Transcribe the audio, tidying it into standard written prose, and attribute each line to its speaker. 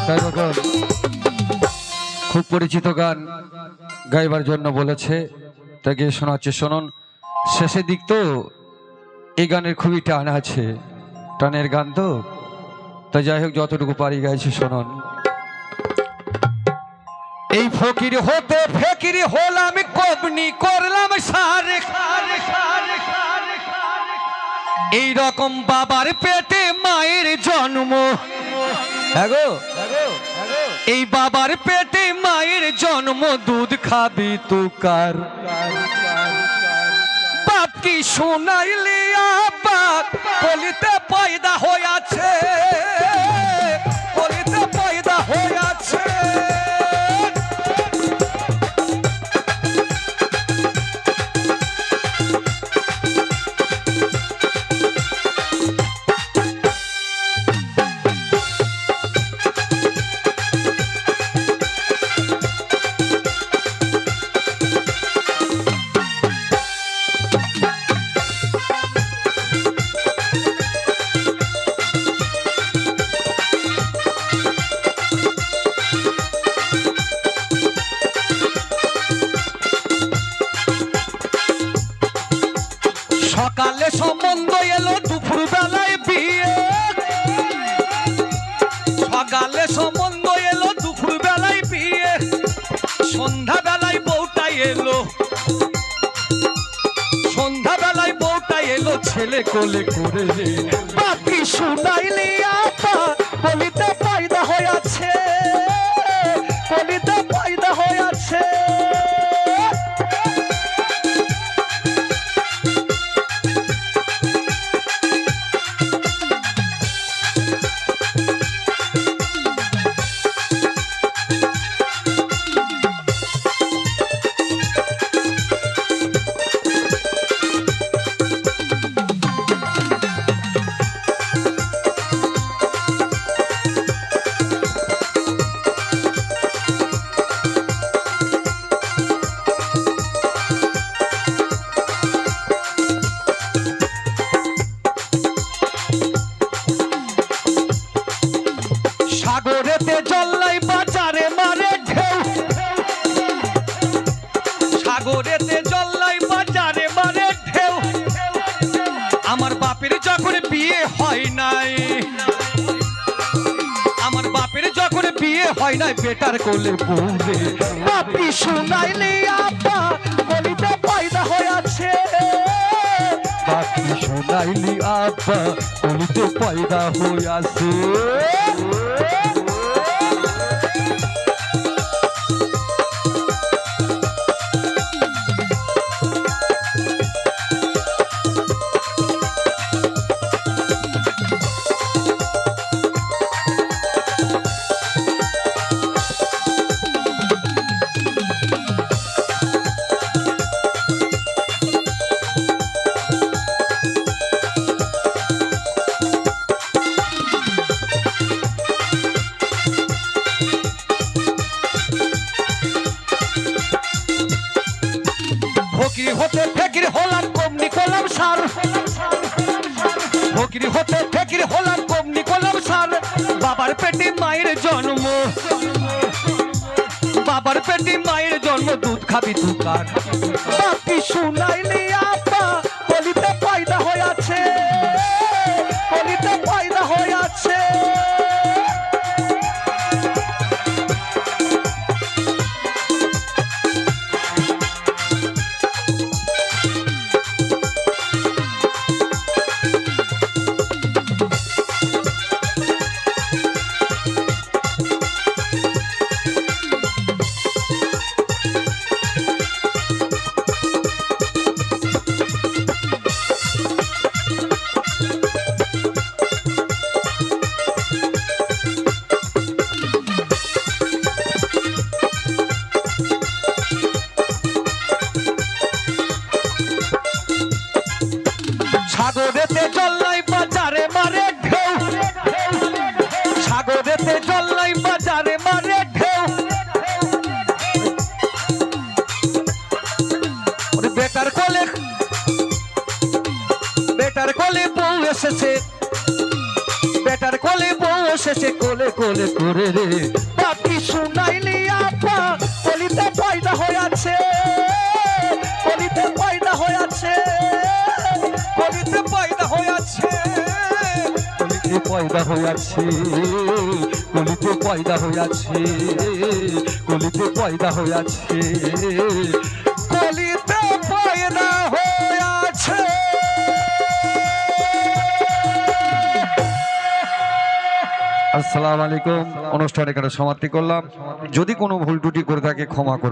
Speaker 1: তাই তখন খুব পরিচিত গান গাইবার জন্য বলেছে, তাকে শোনাচ্ছে। শুনুন, শেষের দিক তো এই গানের খুবই টান আছে, টানের গান তো, তাই যাই হোক যতটুকু পারি গাইছি। শুনুন, এই ফকির হতে ফকির হলাম, কবনি করলাম সারে, এই রকম বাবার পেটে মায়ের জন্ম। এই বাবার পেটে মায়ের জন্ম, দুধ খাবি তুকার বাপ কি শোনাইলি আব্বা, কলিতে পয়দা হইয়াছে, কলিতে পয়দা হইয়াছে। সকালে সম্বন্ধ এলো, দুপুর বেলায় বিয়ে। সকালে সম্বন্ধ এলো, দুপুর বেলায় বিয়ে, সন্ধ্যা বেলায় বউটা এলো, সন্ধ্যা বেলায় বউটা এলো, ছেলে কোলে করে বাকি শুনাইলি আপা, কলিতে পয়দা হইয়াছে, কলিতে পয়দা হইয়াছে। সাগরেতে জল্লাই বাজারে মারে ঢেউ, সাগরেতে জল্লাই বাজারে মারে ঢেউ। আমার বাপের যখন বিয়ে হয় নাই, আমার বাপের যখন বিয়ে হয় নাই, বেটার কোলে বউরে বাপি শুনাইলি আপা, কলিতে পয়দা হইয়াছে, বাপি শুনাইলি আপা, কলিতে পয়দা হইয়াছে। ফকির হতে ফকির হলাম, কমনি করলাম সার, ফকির হতে ফকির হলাম, কমনি করলাম সার। বাবার পেটে মায়ের জন্ম, বাবার পেটে মায়ের জন্ম, দুধ খাবি তুকার বাকি শুনাইলি আপা, কলিতে পয়দা হইয়াছে, কলিতে পয়দা হইয়াছে। সাগরেতে জল্লাই বাজারে মারে ঢেউ, সাগরেতে জল্লাই বাজারে মারে ঢেউ। বেটার কোলে, বেটার কোলে বউ এসেছে, বেটার কোলে বউ এসেছে। শেষে কোলে কোলে করে রে
Speaker 2: বাকি শুনাইলি আপা কলিতে পয়দা হয়েছে, কলিতে পয়দা হয়েছে, কলিতে পয়দা হয়েছে,
Speaker 1: কলিতে পয়দা হইয়াছে, কলিতে পয়দা হইয়াছে, কলিতে পয়দা হইয়াছে,
Speaker 2: কলিতে পয়দা হয়েছে।
Speaker 1: আসসালামু আলাইকুম। অনুষ্ঠান এখানে সমাপ্তি করলাম। যদি কোনো ভুল ত্রুটি করে থাকে ক্ষমা করুন।